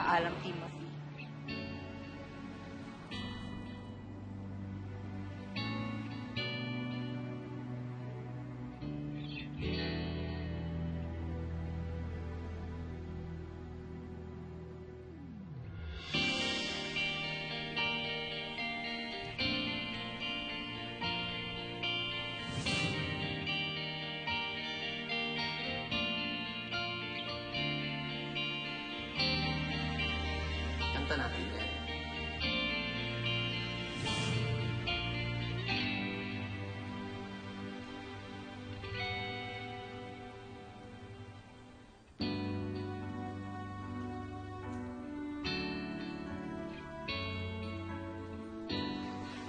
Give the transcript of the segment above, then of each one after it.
Paalam, Timothy. Kanta natin yan.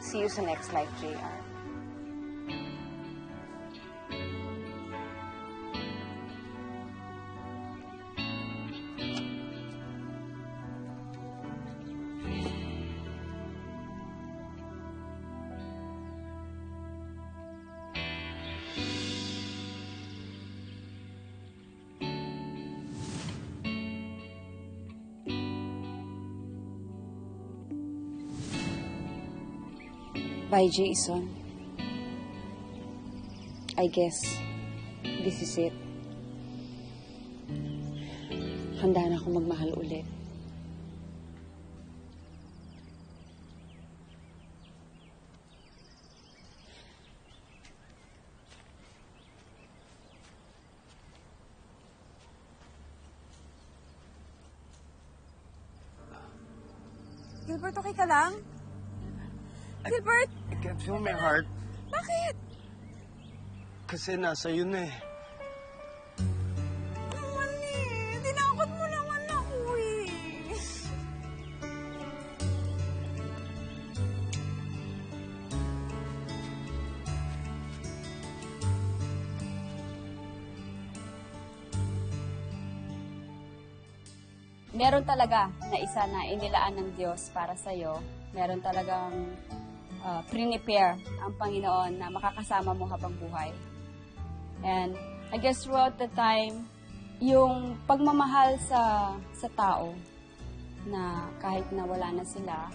See you sa next life, JR. Bye, Jason. I guess this is it. Handa na akong magmahal ulit. Gilbert, okay ka lang? Gilbert! I can't feel my heart. Bakit? Kasi nasa yun eh. Naman eh. Tinakot mo naman ako eh. Meron talaga na isa na inilaan ng Diyos para sa'yo. Meron talagang prepare ang Panginoon na makakasama mo habang buhay. And I guess throughout the time, yung pagmamahal sa tao na kahit na wala na sila,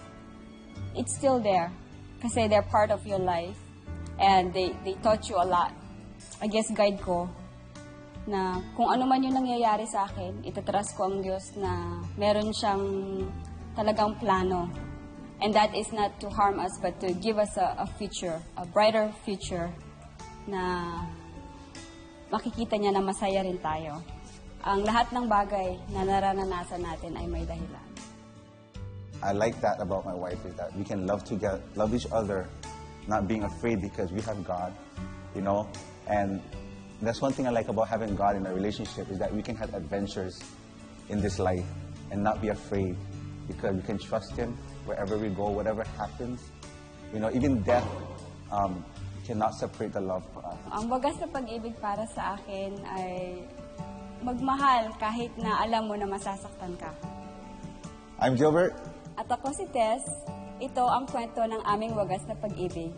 it's still there. Kasi they're part of your life and they taught you a lot. I guess guide ko na kung ano man yung nangyayari sa akin, itatrust ko ang Diyos na meron siyang talagang plano. And that is not to harm us, but to give us a future, a brighter future na makikita niya na masaya rin tayo. Ang lahat ng bagay na nararanasan natin ay may dahilan. I like that about my wife is that we can love together, love each other, not being afraid because we have God, you know. And that's one thing I like about having God in a relationship is that we can have adventures in this life and not be afraid because we can trust Him wherever we go, whatever happens. You know, even death cannot separate the love for us. Ang wagas na pag-ibig para sa akin ay magmahal kahit na alam mo na masasaktan ka. I'm Gilbert. At ako si Tess. Ito ang kwento ng aming wagas na pag-ibig.